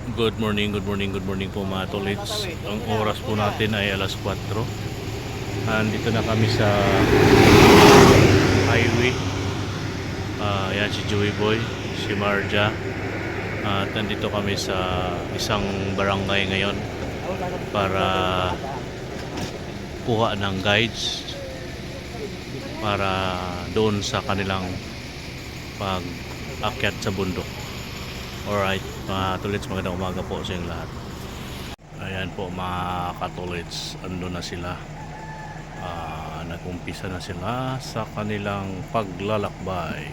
Good morning, good morning, good morning po mga tolits. Ang oras po natin ay alas 4. Nandito na kami sa highway. Yan si Joey Boy, si Marja. At nandito kami sa isang barangay ngayon para kuha ng guides para doon sa kanilang pag-akyat sa bundok. Alright, mga tolits, magandang umaga po sa inyong lahat. Ayan po mga katolits, ando na sila. Nag-umpisa na sila sa kanilang paglalakbay.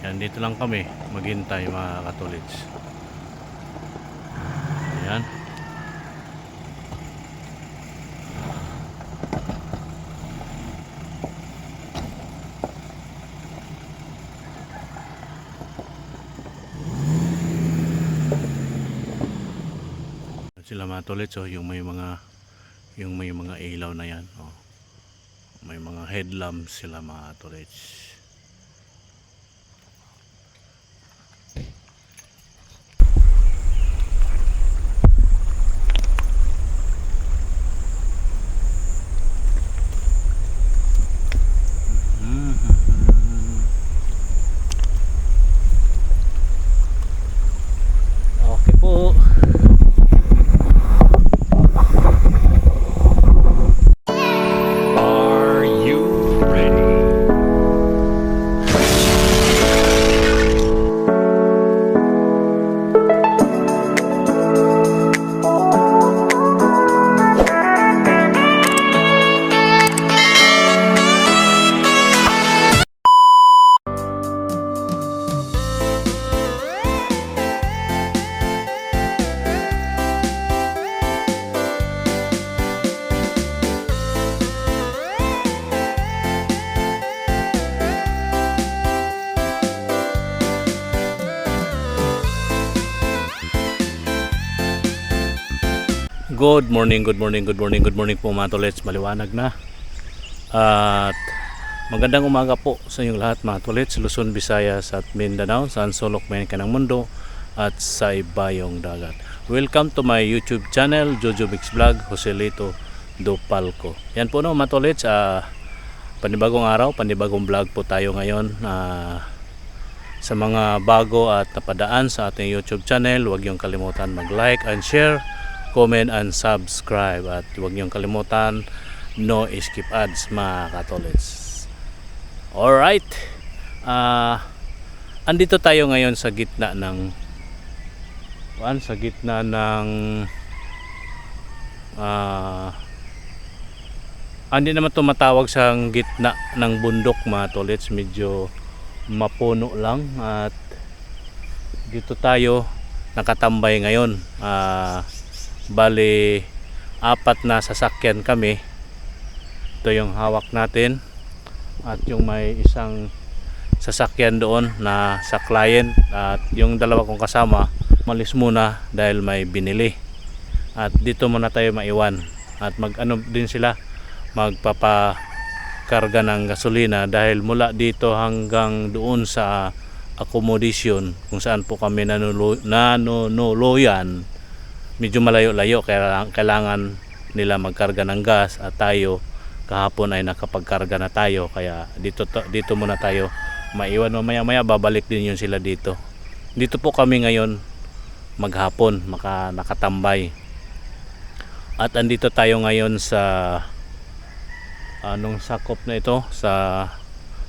Yan, dito lang kami maghintay mga katolits. Ayan. Sila mga tolits, oh, yung may mga ilaw na yan, oh. May mga headlamps sila mga tolits. Okay po. Are you ready? Good morning, good morning, good morning, good morning po mga tolits. Maliwanag na. At magandang umaga po sa inyong lahat mga tolits, Luzon, Visayas at Mindanao, saan sulok man ka ng mundo at sa ibayong dagat. Welcome to my YouTube channel, Jojo Mix Vlog, Joselito Dopalco. Yan po no mga tolits, panibagong araw, panibagong vlog po tayo ngayon. Sa mga bago at napadaan sa ating YouTube channel, huwag niyong kalimutan mag-like and share, comment and subscribe, at huwag niyong kalimutan no skip ads mga katolits. Alright, andito tayo ngayon sa gitna ng hindi naman tumatawag sa gitna ng bundok mga tolits, medyo mapuno lang. At dito tayo nakatambay ngayon. Bali 4 na sasakyan kami. Ito yung hawak natin at yung may isang sasakyan doon na sa client, at yung dalawa kong kasama malis muna dahil may binili. At dito muna tayo maiwan at din sila, magpapakarga ng gasolina, dahil mula dito hanggang doon sa accommodation kung saan po kami nanunuluyan, medyo malayo-layo, kaya kailangan nila magkarga ng gas, at tayo kahapon ay nakapagkarga na tayo, kaya dito muna tayo maiwan. Maya babalik din yun sila dito. Dito po kami ngayon maghapon, nakatambay. At andito tayo ngayon sa anong sakop na ito, sa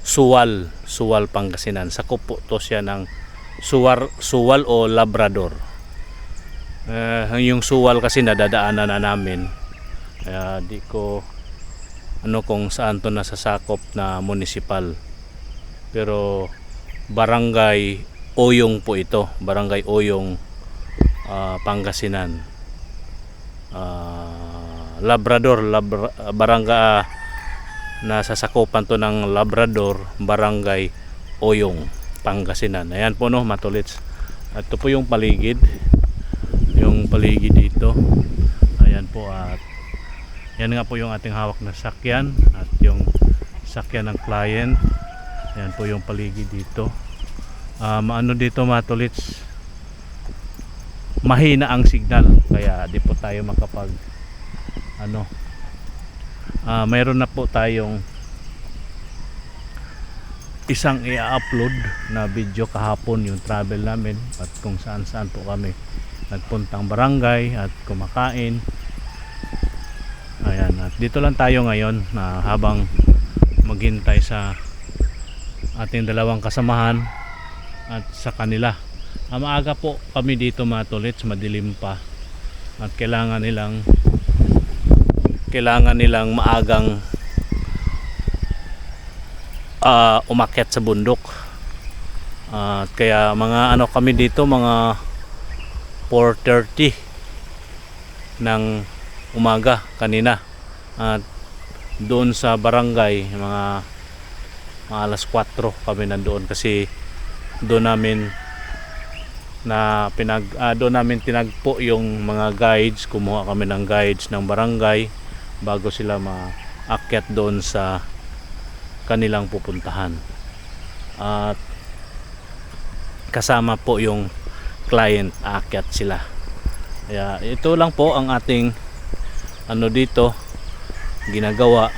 Suwal, Pangasinan. Sakop po to siya ng Suwal o Labrador. Yung Suwal kasi nadadaanan na namin, kaya di ko kung saan to nasasakop na municipal, pero barangay Oyong po ito, barangay Oyong, Pangasinan. Labrador, barangay, nasasakupan to ng Labrador, barangay Oyong, Pangasinan. Ayan po no matulits. At ito po yung paligid dito. Ayan po, at yan nga po yung ating hawak na sakyan at yung sakyan ng client. Ayan po yung paligid dito. Maano dito matulits, mahina ang signal, kaya di po tayo makapag mayroon na po tayong isang i-upload na video kahapon, yung travel namin at kung saan saan po kami nagpuntang barangay at kumakain. Ayan, at dito lang tayo ngayon na habang maghintay sa ating dalawang kasamahan at sa kanila. Maaga po kami dito mga tolits, madilim pa at kailangan nilang maagang umakyat sa bundok. Kaya mga kami dito, mga 4:30 ng umaga kanina, at doon sa barangay mga alas 4 kami nandoon, kasi doon namin tinagpo yung mga guides. Kumuha kami ng guides ng barangay bago sila maakyat doon sa kanilang pupuntahan, at kasama po yung client, aakyat sila. Kaya ito lang po ang ating dito ginagawa,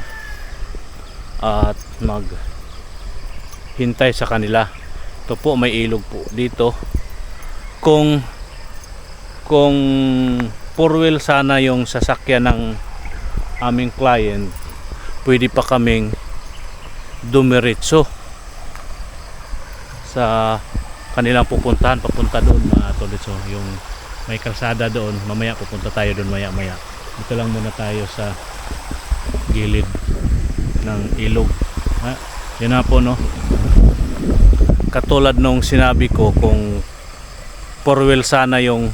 at maghintay sa kanila. Ito po, may ilog po dito. Kung 4-wheel sana yung sasakyan ng aming client, pwede pa kaming dumiretso sa kanilang pupuntahan, papunta doon mga tolits. Yung may kalsada doon, mamaya pupunta tayo doon maya. Dito lang muna tayo sa gilid ng ilog. Yan na po, no. Katulad nung sinabi ko, kung 4-wheel sana yung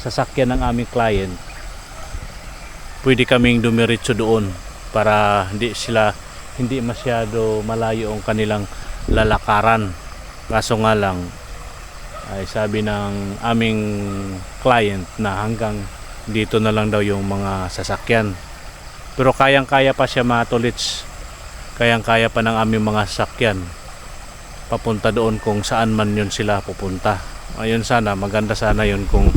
sasakyan ng aming client, pwede kaming dumiretso doon para hindi masyado malayo ang kanilang lalakaran. Kaso nga lang ay sabi ng aming client na hanggang dito na lang daw yung mga sasakyan. Pero kayang-kaya pa siya mga tolits. Kayang-kaya pa ng aming mga sasakyan papunta doon kung saan man yun sila pupunta. Ayun, maganda sana yun kung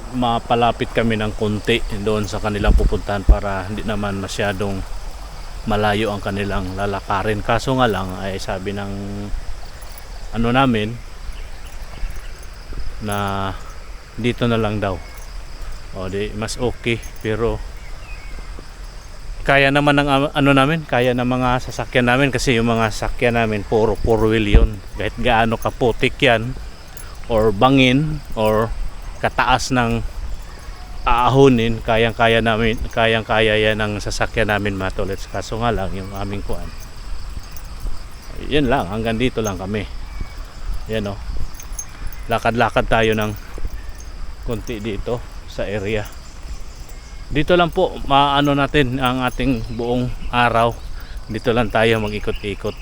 mapalapit kami ng konti doon sa kanilang pupuntahan para hindi naman masyadong malayo ang kanilang lalakarin. Kaso nga lang ay sabi ng namin na dito na lang daw. Di mas okay, pero kaya naman ng kaya ng mga sasakyan namin, kasi yung mga sasakyan namin puro 4-wheel yun. Kahit gaano kaputik yan or bangin or kataas ng aahunin, kayang-kaya yan ng sasakyan namin mga tolits. Kaso nga lang yung aming kuan, yun lang, hanggang dito lang kami. Yan, lakad-lakad tayo ng konti dito sa area. Dito lang po natin ang ating buong araw. Dito lang tayo mag-ikot-ikot.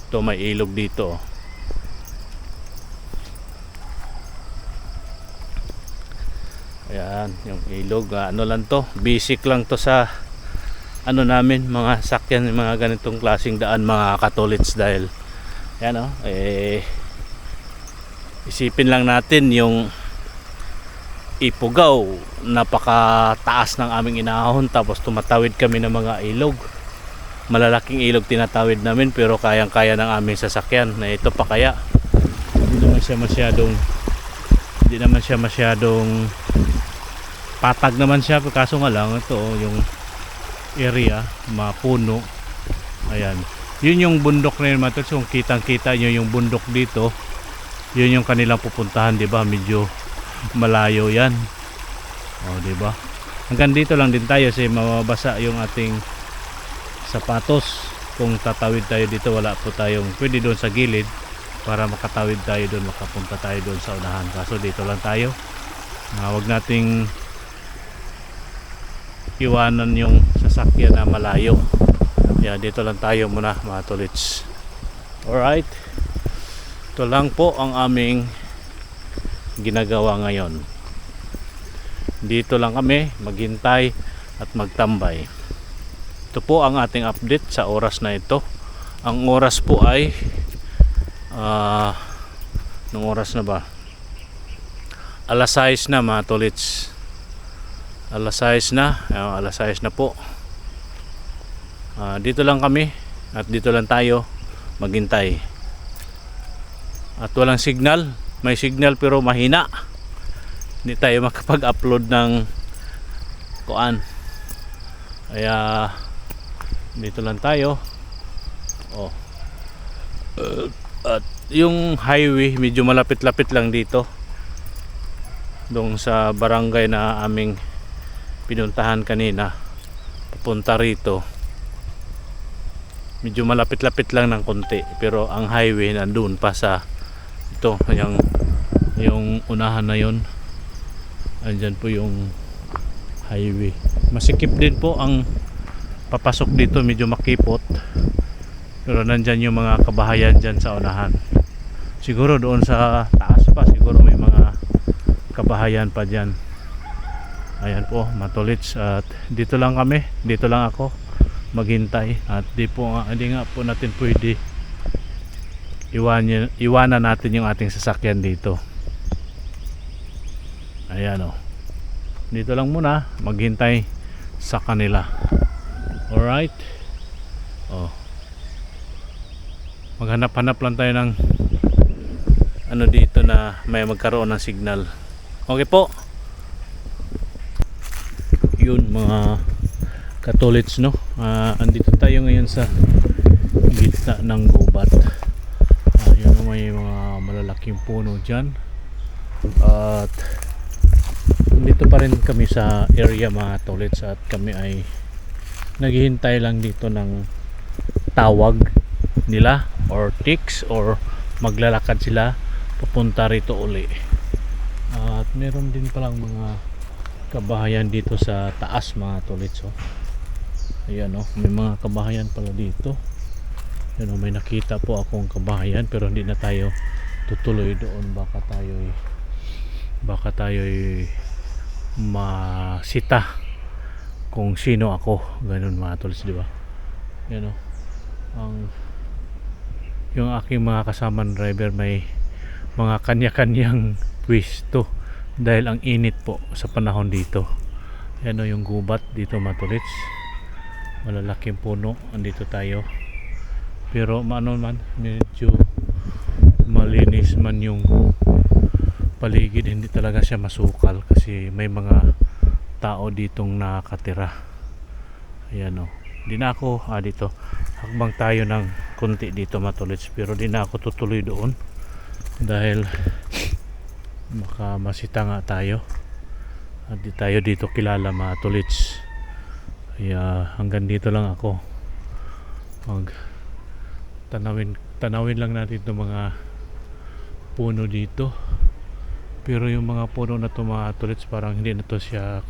Ito, may ilog dito. Ayan, yung ilog. Lang to, basic lang to sa namin, mga sakyan, mga ganitong klaseng daan mga katolits. Dahil yan, isipin lang natin yung Ipugaw, napakataas ng aming inahon, tapos tumatawid kami ng mga ilog, malalaking ilog tinatawid namin, pero kayang-kaya ng aming sasakyan. Na ito pa kaya hindi naman siya masyadong patag naman siya. Kaso nga lang ito, yung area mapuno. Ayan, yun yung bundok na yun mga tol. Kung kitang-kita nyo yung bundok dito, yun yung kanilang pupuntahan, di ba? Medyo malayo yan, di ba? Hanggang dito lang din tayo kasi mababasa yung ating sapatos. Kung tatawid tayo dito, wala po tayong pwede doon sa gilid para makatawid tayo doon, makapunta tayo doon sa unahan. Kaso dito lang tayo. Huwag nating iwanan yung sasakyan na malayo. Dito lang tayo muna mga tolits. Alright, ito lang po ang aming ginagawa ngayon. Dito lang kami maghintay at magtambay. ito po ang ating update sa oras na ito. Ang oras po ay nung oras na ba? Alas 6 na mga tolits. Alas 6 na. Alas 6 na po. Dito lang kami at dito lang tayo maghintay. At walang signal. May signal pero mahina. Hindi tayo makapag-upload ng kuan. Kaya dito lang tayo. At yung highway medyo malapit-lapit lang dito. Doon sa barangay na aming pinuntahan kanina papunta rito. Medyo malapit-lapit lang ng konti, pero ang highway nandun pa sa ito, yung unahan na yon. Andyan po yung highway. Masikip din po ang papasok dito, medyo makipot. Pero nandyan yung mga kabahayan dyan sa unahan. Siguro doon sa taas pa, siguro may mga kabahayan pa dyan. Ayan po, matulits. At dito lang kami, dito lang ako maghintay. At hindi nga po natin pwede iwanan natin yung ating sasakyan dito. Ayan o. Dito lang muna maghintay sa kanila. Alright. Maghanap-hanap lang tayo ng ano dito na may magkaroon ng signal. Okay po. Yun mga katolits, no. Andito tayo ngayon sa gitna ng gubat. Yun, may mga malalaking puno dyan. At dito pa rin kami sa area mga tolits, at kami ay naghihintay lang dito ng tawag nila or text, or maglalakad sila papunta rito uli. At meron din palang mga kabahayan dito sa taas mga tolits. Ayan may mga kabahayan pala dito. Ayan may nakita po akong kabahayan, pero hindi na tayo tutuloy doon. Baka tayo'y masita kung sino ako, ganun mga tolits, di ba? Ayan yung aking mga kasamang driver may mga kanya-kanyang pwesto dahil ang init po sa panahon dito. Ayan yung gubat dito mga tolits, malalaking puno. Andito tayo, pero medyo malinis man yung paligid, hindi talaga siya masukal kasi may mga tao ditong nakatira. Ayan di na ako dito, hakbang tayo ng konti dito mga tolits, pero di na ako tutuloy doon dahil masita nga tayo at di tayo dito kilala mga tolits. Kaya hanggang dito lang ako, tanawin lang natin itong mga puno dito. Pero yung mga puno na ito mga tolits, parang hindi na to siya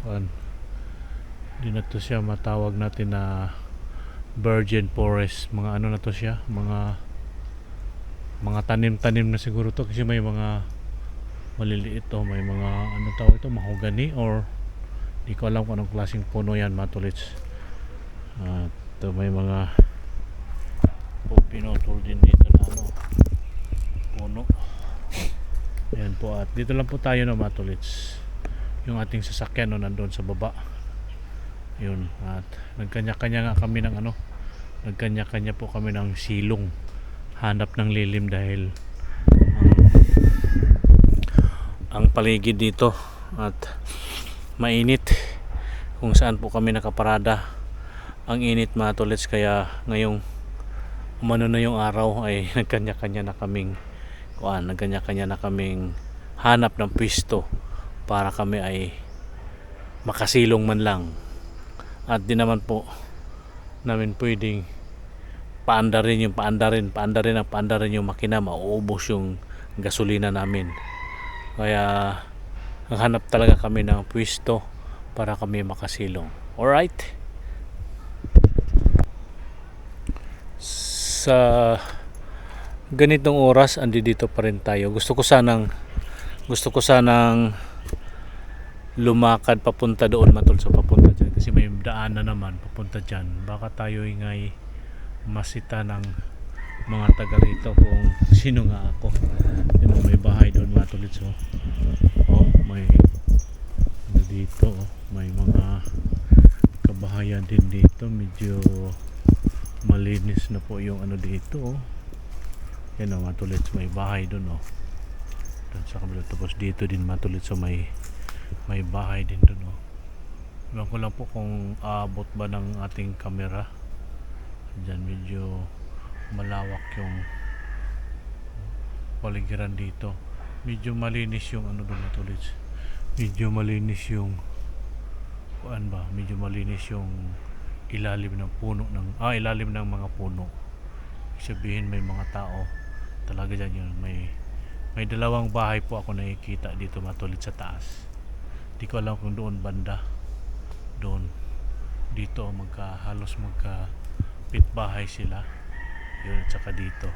matawag natin na virgin forest. Mga ano na to siya, mga tanim-tanim na siguro to, kasi may mga maliliit may mga tawag ito, mahogany, or di ko alam kung anong klaseng puno yan mga tolits. Ito may mga pinutol din dito na puno. Ayan po, at dito lang po tayo na mga tolits. Yung ating sasakyan nandun sa baba. Yun, at nagkanya-kanya po kami ng silong, hanap ng lilim dahil ang paligid dito at mainit kung saan po kami nakaparada. Ang init mga tolits, kaya ngayong umano na yung araw ay nagkanya-kanya na kaming hanap ng pwesto para kami ay makasilong man lang. At di naman po namin pwedeng paandarin yung makina, mauubos yung gasolina namin. Kaya naghanap talaga kami ng pwesto para kami makasilong. Alright, sa ganitong oras andito pa rin tayo. Gusto ko sanang lumakad papunta doon, papunta dyan, kasi daan na naman papunta dyan. Baka tayo ngay masita ng mga taga rito kung sino nga ako. Yun, may bahay doon mga tolits. May ano dito, may mga kabahayan din dito. Medyo malinis na po yung ano dito. Yan mga tolits, may bahay doon. Doon sa kabila. Tapos dito din mga tolits, may bahay din doon. Iwan ko lang po kung aabot ba ng ating camera. Diyan medyo malawak yung paligiran dito. Medyo malinis yung ano doon mga tolits. Medyo malinis yung medyo malinis yung ilalim ng puno ilalim ng mga puno. Ibig sabihin may mga tao talaga dyan yun. May dalawang bahay po ako nakikita dito mga tolits sa taas. Di ko alam kung doon banda. Doon dito halos magka-pit bahay sila. Yun, at saka dito.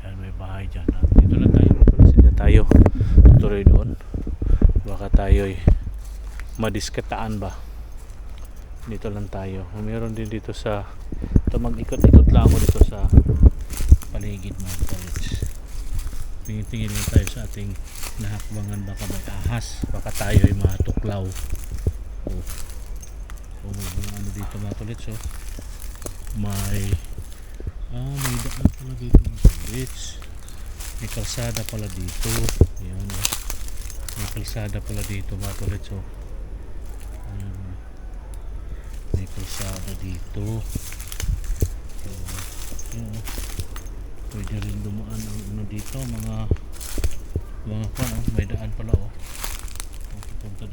Ayan, may bahay dyan. At dito lang tayo. Palasin tayo. Tuloy doon. Baka tayo'y madiskataan ba. Dito lang tayo. Mayroon din dito sa mag-ikot-ikot lang ako dito sa paligid mga tolits. Tingin-tingin lang tayo sa ating nahakbangan. Baka may ahas. Baka tayo'y matuklaw. May mga ano dito mga tolits. May daan pala dito mga tolits. May kalsada pala dito. Ayan, may kalsada pala dito mga tolits. May kalsada dito. Pwede rin dumaan ang ano dito. Mga may daan pala. Punta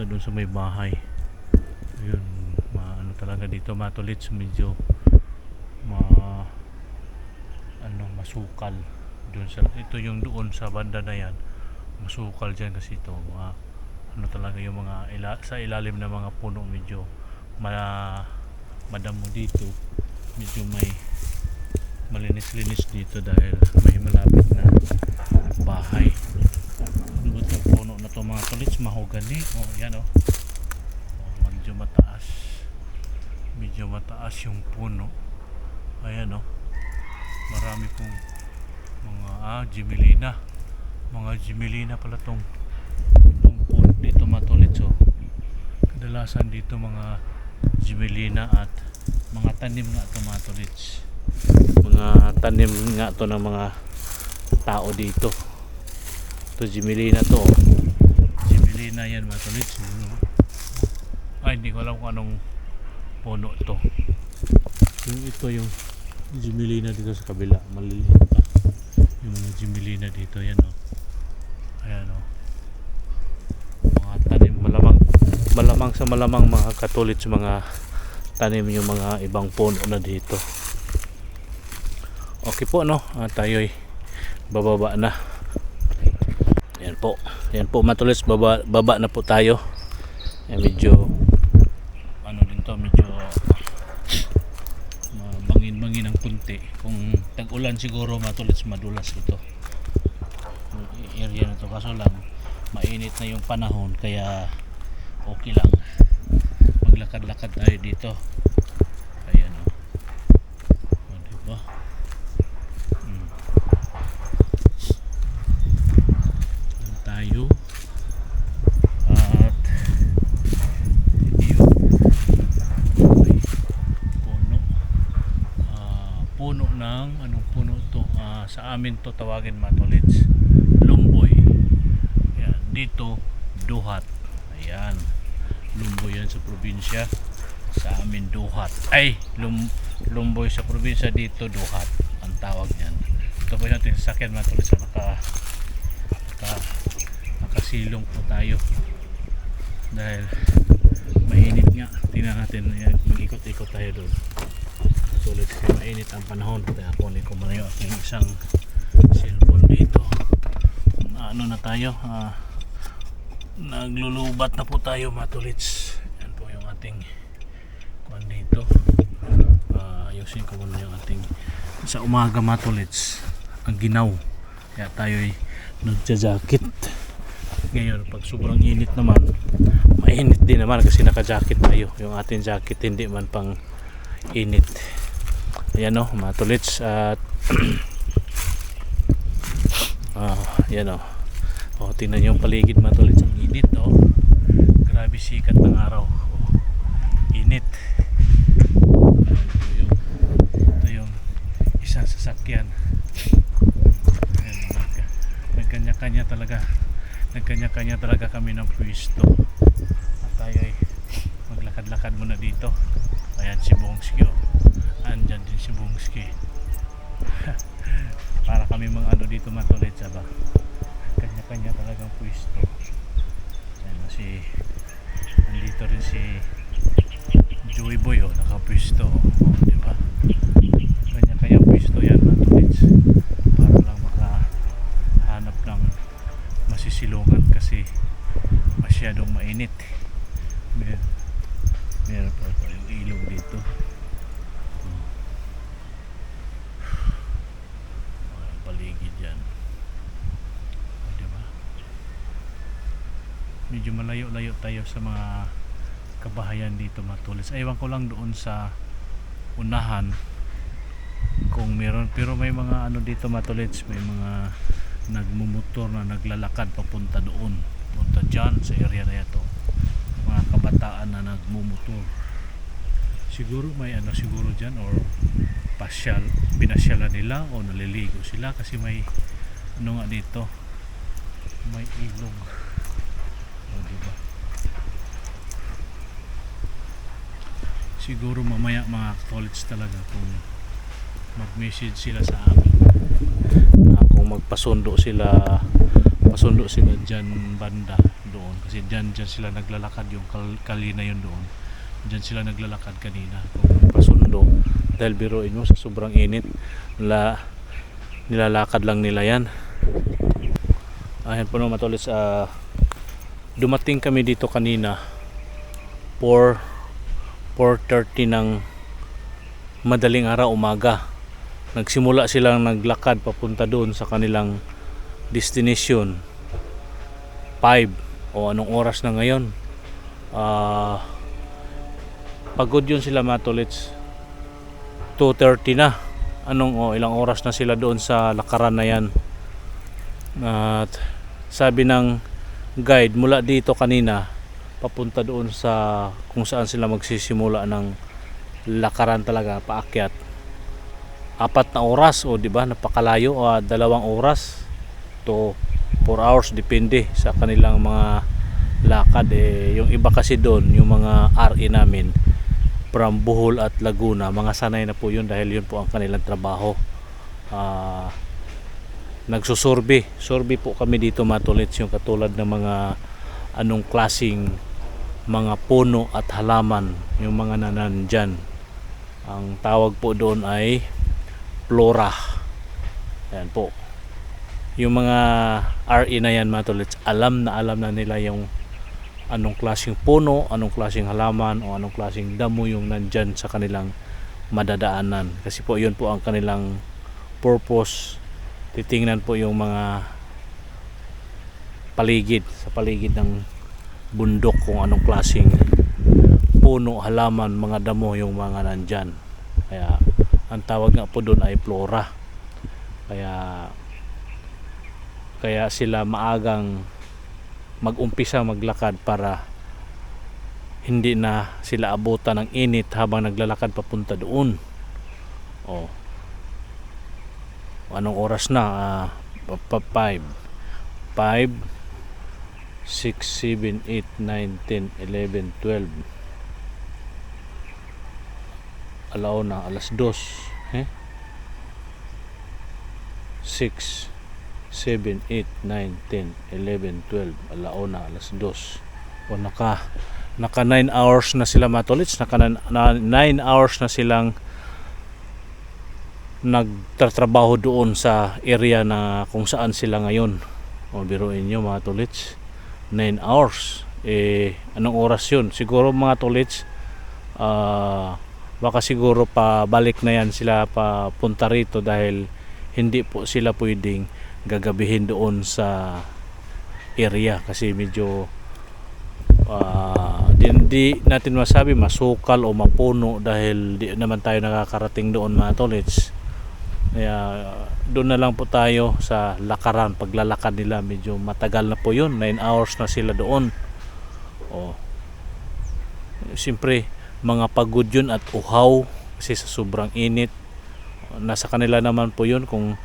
doon sa may bahay. Ayun, ano talaga dito mga tolits, medyo masukal doon ito yung doon sa banda na yan, masukal dyan kasi ito ano talaga yung mga sa ilalim ng mga puno, medyo madamo dito, medyo may malinis-linis dito dahil may malapit na bahay. Ano ba itong puno na to mga tolits? Mahogany. Yan medyo mataas yung puno. Ayan marami pong mga Gmelina pala itong puno dito mga tolits. Kadalasan dito mga Gmelina at mga tanim nga ito mga tolits. Mga tanim nga ito ng mga tao dito. Ito Gmelina to. Gmelina yan mga tolits. Hindi ko alam kung anong puno ito. Ito yung Gmelina dito sa kabila, maliliit pa yung mga Gmelina dito. Yan ayan mga tanim, malamang sa malamang mga katolits, mga tanim yung mga ibang puno na dito. Okay po tayo'y bababa na. Yan po mga tolits, baba na po tayo. Medyo medyo bangin ang kunti. Kung tag-ulan siguro mga tolits, madulas ito yung area na to, kaso lang mainit na yung panahon kaya okay lang maglakad-lakad tayo dito. Ayan diba? Tayo at puno ng anong puno to, sa amin to tawagin mga tolits, lumboy. Ayan, dito duhat. Ayan, lumboy yan sa probinsya, sa amin duhat. Lumboy sa probinsya, dito duhat ang tawag niyan. Ito po natin sasakyan mga tolits, nakasilong po tayo dahil mainit nga. Tingnan natin, mag-ikot-ikot tayo doon. Sulit kasi mainit ang panahon. Kaya kunin ko muna yung aking isang cellphone dito. Na tayo, naglulubat na po tayo mga tolits. Yan po yung ating kuhan dito. Ayusin ko muna yung ating sa umaga mga tolits, ang ginaw. Kaya tayo'y nagja-jacket. Ngayon pag sobrang init naman, mainit din naman kasi naka-jacket tayo. Yung ating jacket hindi man pang init. Ayan o, mga tolits. At yan o. Tingnan yung paligid, mga tolits. Ang init o. Grabe sikat ng araw. Init. Ito yung isang sasakyan. Nagkanya-kanya talaga kami ng pwesto. At tayo ay maglakad-lakad muna dito. Ayan si Bongski. Andyan din si Bongski. Para kami mga ano dito, mga tolits, ba? Kanya-kanya talagang pwesto. Ayan si nandito rin si Joey Boy, nakapwesto, di ba? Kanya-kanya pwesto yan, mga tolits, para lang makahanap ng masisilungan kasi masyadong mainit. Meron pa yung ilog dito. Paligid yan, di ba? Medyo malayo-layo tayo sa mga kabahayan dito, mga tolits. Ewan ko lang doon sa unahan kung meron, pero may mga ano dito, mga tolits, may mga nagmumotor na naglalakad papunta doon, punta dyan sa area na ito. Mga kabataan na nagmumotor, siguro may ano siguro dyan, or pinasyalan nila o naliligo sila kasi may ano nga dito, may ilog, diba? Siguro mamaya, mga tolits, talaga kung mag-message sila sa amin na kung pasundo sila dyan banda doon, kasi dyan sila naglalakad, yung kalina yun doon, dyan sila naglalakad kanina. Kung pasundo, dahil biruin mo sa sobrang init, nilalakad lang nila yan. Ayan po naman, mga tolits, dumating kami dito kanina 4:30 ng madaling araw, umaga. Nagsimula silang naglakad papunta doon sa kanilang destination 5 o anong oras na ngayon. Pagod yun sila, mga tolits. 2:30 na. Ilang oras na sila doon sa lakaran na yan. At sabi ng guide, mula dito kanina papunta doon sa kung saan sila magsisimula ng lakaran talaga, paakyat, 4 na oras, o di ba, napakalayo. 2 oras to 4 hours, depende sa kanilang mga lakad. Yung iba kasi doon, yung mga RE namin from Bohol at Laguna, mga sanay na po yun dahil yun po ang kanilang trabaho. Nagsusurvey po kami dito, mga tolits, yung katulad ng mga anong klasing mga puno at halaman yung mga nanandyan. Ang tawag po doon ay flora. Ayan po. Yung mga RE na yan, mga tolits, alam na nila yung anong klaseng puno, anong klaseng halaman, o anong klaseng damo yung nandyan sa kanilang madadaanan. Kasi po yun po ang kanilang purpose. Titingnan po yung mga sa paligid ng bundok, kung anong klaseng puno, halaman, mga damo yung mga nandyan. Kaya ang tawag nga po doon ay flora. Kaya sila maagang mag-umpisa maglakad para hindi na sila abutan ng init habang naglalakad papunta doon. Anong oras na? 5, 6, 7, 8, 9, 10, 11, 12. Alauna, alas 2. 6, 7, 8, 9, 10, 11, 12. Alauna, alas 2. Naka 9 hours na sila, mga tolits. Naka 9 hours na silang nagtatrabaho doon sa area na kung saan sila ngayon. Biruin nyo, mga tolits, 9 hours. Anong oras yun? Siguro, mga tolits, baka siguro pabalik na yan sila papunta rito dahil hindi po sila pwedeng gagabihin doon sa area kasi medyo hindi natin masabi masukal o mapuno dahil di naman tayo nakakarating doon mga tolits. Kaya doon na lang po tayo sa lakaran. Paglalakad nila medyo matagal na po yun, 9 hours na sila doon. Siyempre mga pagod yun at uhaw kasi sa sobrang init. Nasa kanila naman po yun kung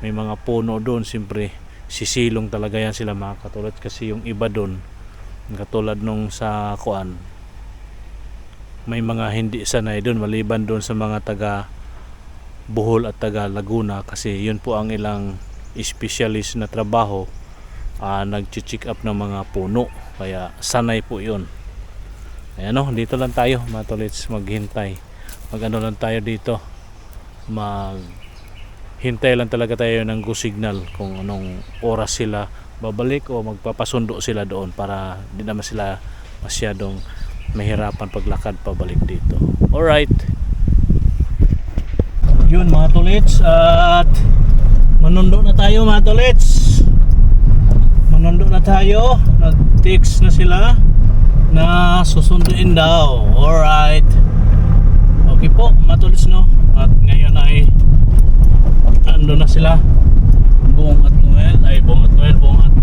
may mga puno doon. Siyempre sisilong talaga yan sila mga katulad, kasi yung iba doon katulad nung sa kuan, may mga hindi sanay doon maliban doon sa mga taga Bohol at taga Laguna, kasi yun po ang ilang specialist na trabaho, nag-check up ng mga puno, kaya sanay po yun. Ayan o, dito lang tayo mga tolits, maghintay, mag-ano lang tayo dito, maghintay lang talaga tayo ng go signal kung anong oras sila babalik o magpapasundo sila doon para di naman sila masyadong mahirapan paglakad pabalik dito. Alright, yun mga tolits, at manundo na tayo mga tolits, manundo na tayo, nag-text na sila na susunduin daw. Alright, okay po mga tolits, no? At ngayon ay ando na sila, Bong at Noel, Bong at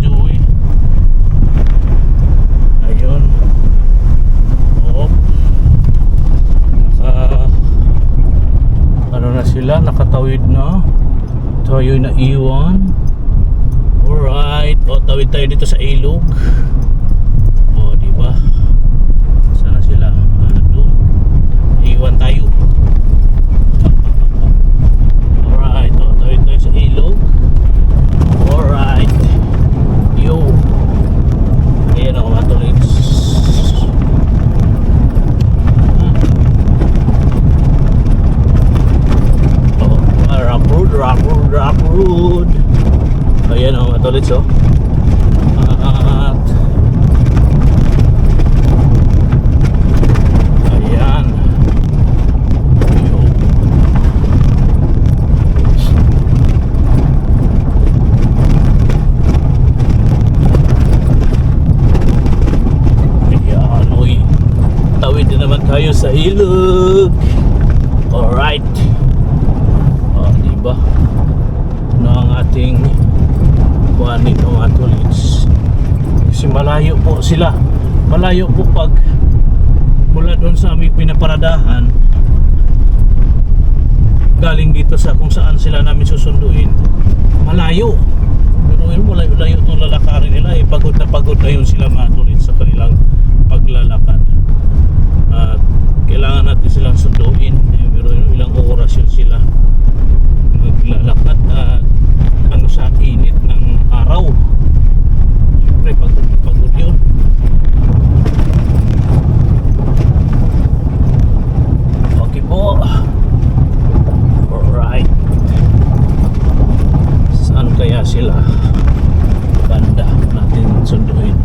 Joey. Ayun. Ano na sila, nakatawid na. Tayo na iwan. Alright, tawid tayo dito sa ilog. Diba? Sana sila? Doon. Iwan tayo. Alright, tawid tayo sa ilog. Alright. Yo. Ayan ako mga tolits. Rock road. Ayan ako mga tolits, at ayan. Yo. Tawid na naman tayo sa ilog. Alright. Diba? Na ang ating kuhanin ng mga tolits. Kasi malayo po sila. Malayo po pag mula doon sa aming pinaparadahan galing dito sa kung saan sila namin susunduin. Malayo. Pero yun, malayo itong lalakarin nila. Pagod na yun sila mga tolits sa kanilang paglalakad. At kailangan natin silang sunduin, pero ilang oras yun sila maglalakad at sa init ng araw. Siyempre pagod yun. Okay po. Alright, saan kaya sila banda natin sunduin?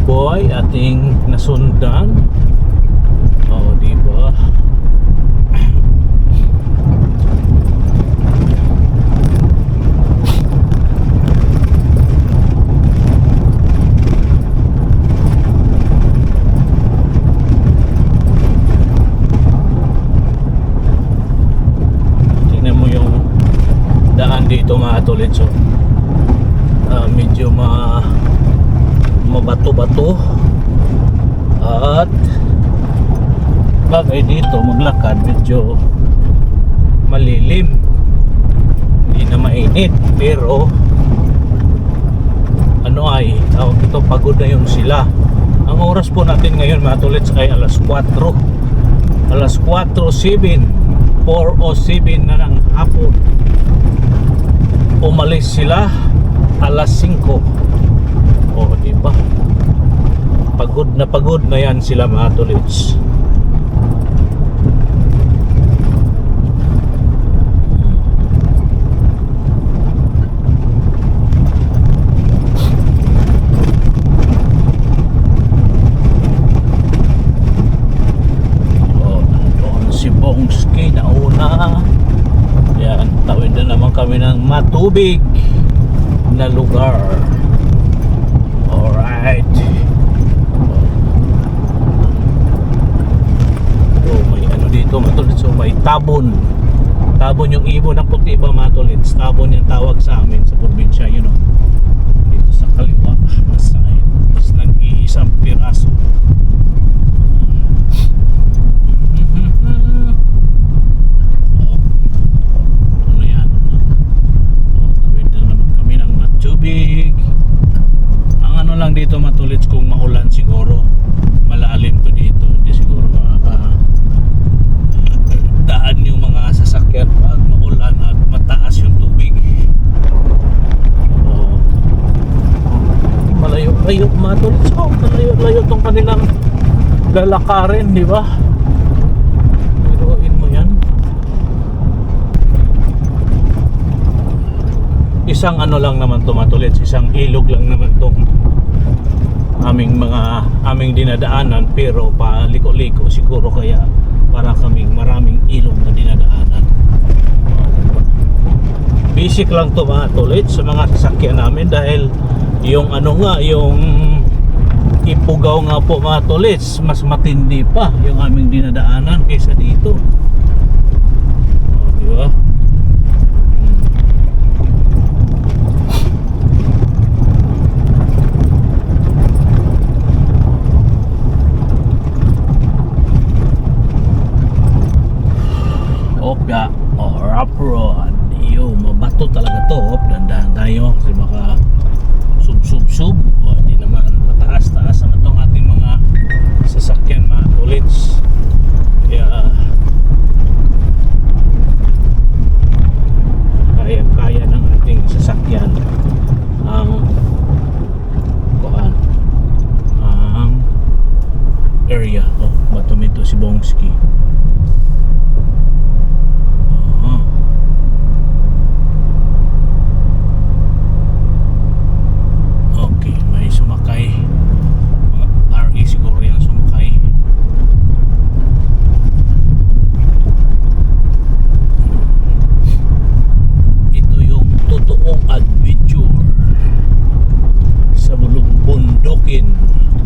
Boy ating nasundan. Diba? Tingnan mo yung daan dito mga tolits, medyo mabato-bato at bagay dito maglakad medyo malilim, hindi na mainit, pero tawag ito, pagod na yung sila. Ang oras po natin ngayon mga tolits ay alas 4:07 4:07 na ng hapon. Umalis sila alas 5. Diba? Pagod na yan sila mga tolits. tubig na lugar. Alright. Oh, may ano dito mga tolits. So may tabon. Tabon yung ibon ng puti ba mga tolits. Tabon yung tawag sa amin sa probinsya, you know. Dito sa kaliwa na side is nag-iisang piraso. Ano yan? Tawid na naman kami ng tubig. Ang ano lang dito matulits kung maulan siguro. Malalim to dito. Hindi siguro daan yung mga sasakyan pag maulan at mataas yung tubig. Malayo-layo matulits ko. Malayo-layo tong kanilang lalakarin, di ba? Biruin mo yan. Isang ano lang naman to matulits, isang ilog lang naman tong aming dinadaanan, pero paliko-liko siguro, kaya para kaming maraming ilog na dinadaanan. Basic lang to mga tolits sa mga sasakyan namin, dahil yung ano nga, yung Ipugaw nga po mga tolits, mas matindi pa yung aming dinadaanan kaysa dito. Di ba? Opya or uproad. Yo, mabato talaga to. Dandahan tayo kasi baka sub-sub-sub. O, hindi naman mataas-taas naman itong ating mga sasakyan mga tolits. Kaya kaya ng ating sasakyan ang area. Oh, bato-mito si Bongski.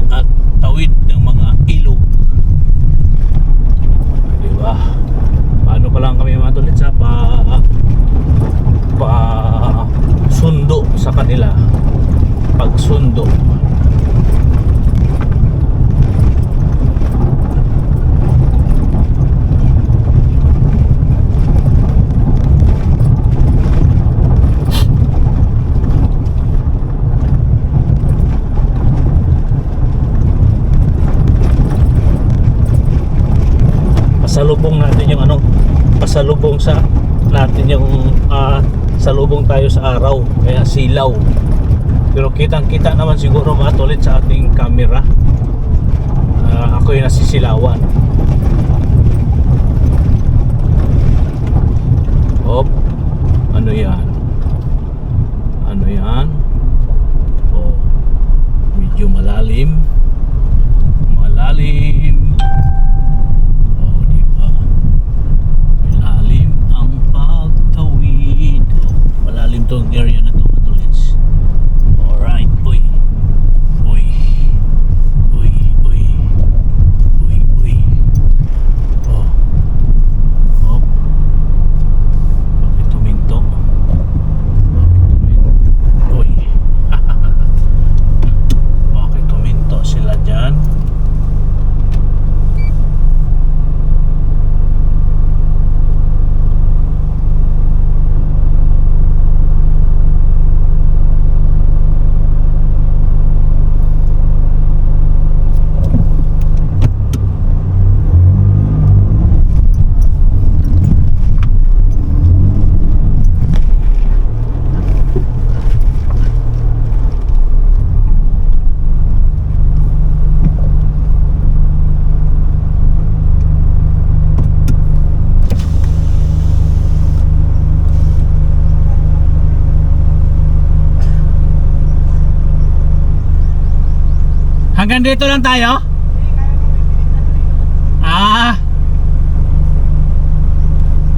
At tawid ng mga ilog. Diba? Paano pa lang kami mga tulit sa sundo sa kanila. Pagsundo. Pasalubong natin yung pasalubong sa natin yung salubong tayo sa araw, kaya silaw. Pero kitang-kita naman siguro mga tulit sa ating camera. Ako yung nasisilawan. Hop. Ano yan? Ano yan? Oh, medyo malalim. Malalim. Malalim tong area na to mga tolits. Alright, uy. Uy. Uy, uy. Uy, uy. Oh. Hop. Bakit tuminto? Uy. Bakit tuminto sila dyan? Hanggang dito lang tayo?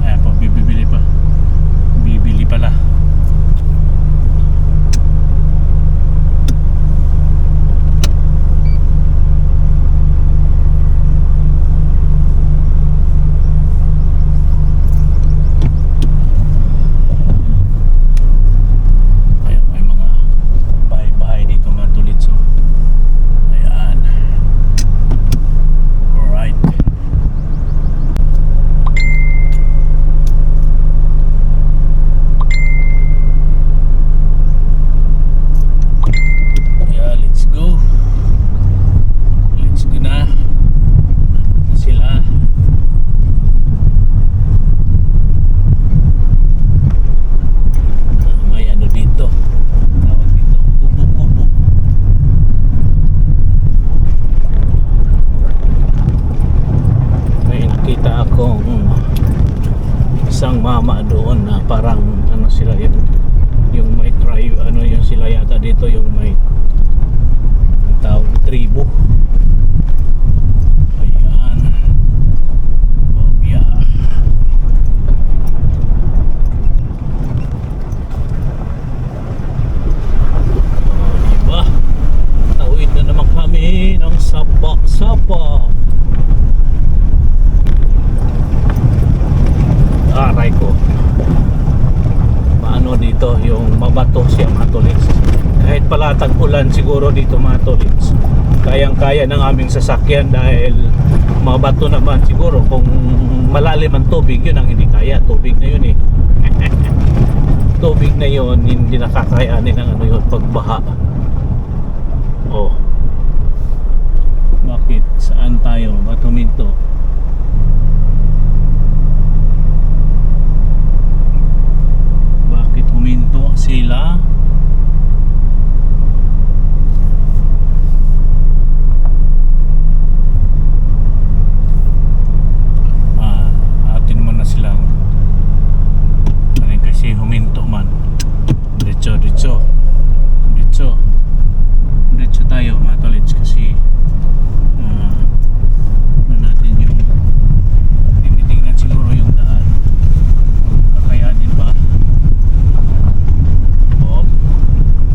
Ayan po, bibili pa. Bibili pala. kong isang mama doon na parang ano sila yung may tribe, ano yung sila yata dito yung may ang tawag tribo. Ayan. Bobya. Oh, diba? Tawid na naman kami ng sapa-sapa. Aray ko. Paano dito yung mabato siya mga tolits. Kahit pala tag-ulan siguro dito mga tolits, kayang-kaya ng aming sasakyan dahil mabato naman siguro. Kung malalim ang tubig, yun ang hindi kaya. Tubig na yun eh. Tubig na yun, hindi nakakayanin ng ano yun, pagbaha. Oh. Bakit? Saan tayo? Ba't huminto? Bakit huminto sila? Atin mo na silang ano kasi huminto man. Diretso tayo mga tolits kasi ano natin yung tinitingnan siguro yung daan kakayanin ba. Oh,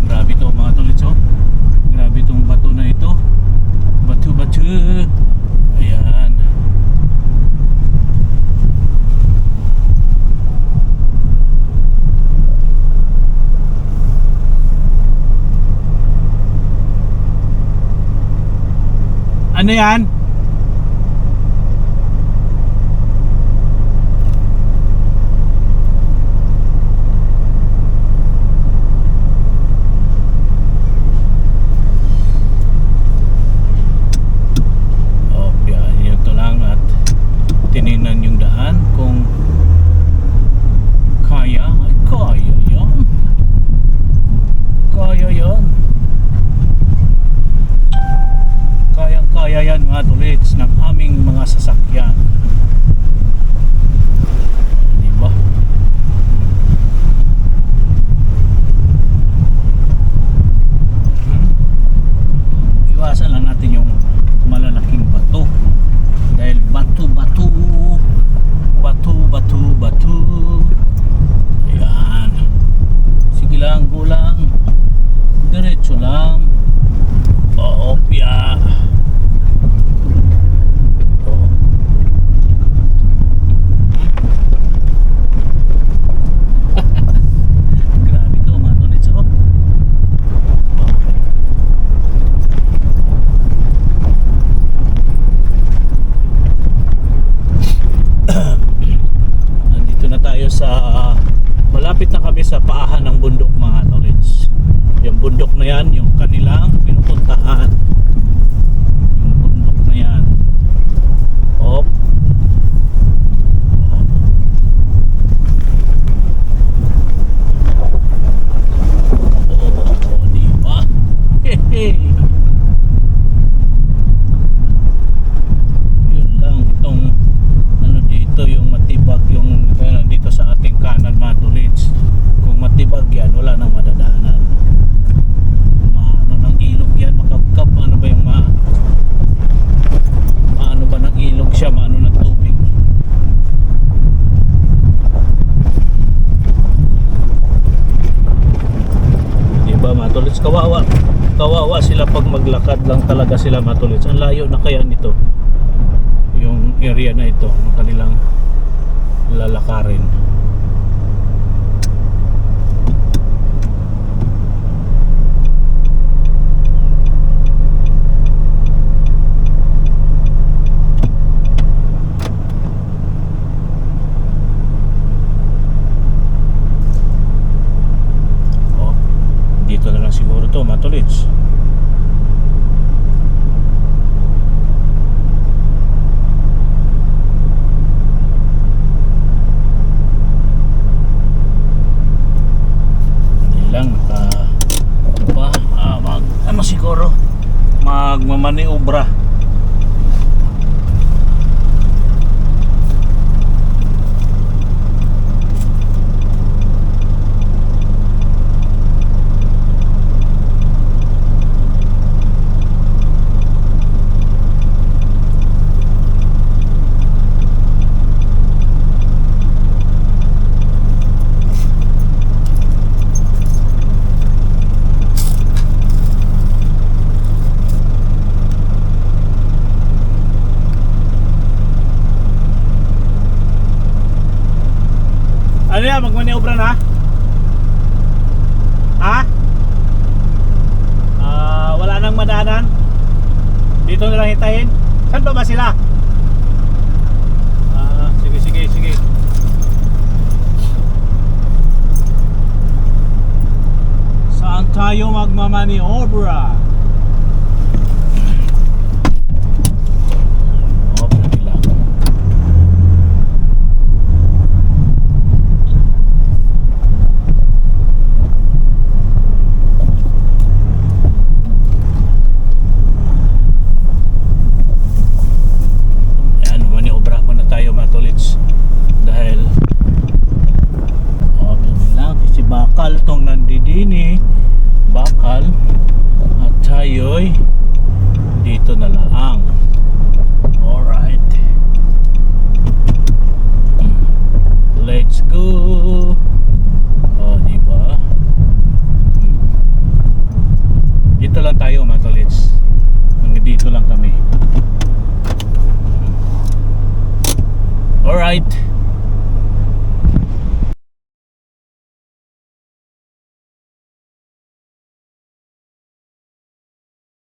grabe to mga tolits, oh. Grabe tong bato na ito, bato ayan. Ano yan? Oh, yan to lang at tinignan yung daan kung kaya. Ay, kaya yan. Kaya yan. Kayang-kaya yan mga tolits ng aming mga sasakyan. Diba? Iwasan lang natin yung malalaking bato. Dahil bato. Ayan. Sige lang, gulang. Diretso lang. Opya. Grabe to mga tolits, oh. Nandito na tayo sa malapit na kami sa paahan ng bundok mga tolits. Yung bundok na yan, yung kanilang pinupuntahan. Yung bundok na yan. Hop. Oh, diba? Hehe. Yun lang, itong ano dito, yung matibag yung dito sa ating kanan mga tolits. Kung matibag yan, wala nang madadaanan. Maano ng ilog yan, makapkap, ano ba yung maano ba ng ilog siya, maano ng tubig. Diba mga tolits, kawawa sila pag maglakad lang talaga sila mga tolits. Ang layo na kaya nito yung area na ito ng kanilang lalakarin. Dito na lang siguro to mga tolits. Siguro magmamaniobra. na, magmaniobra na. Ha? Wala nang madaanan. Dito na lang hintayin.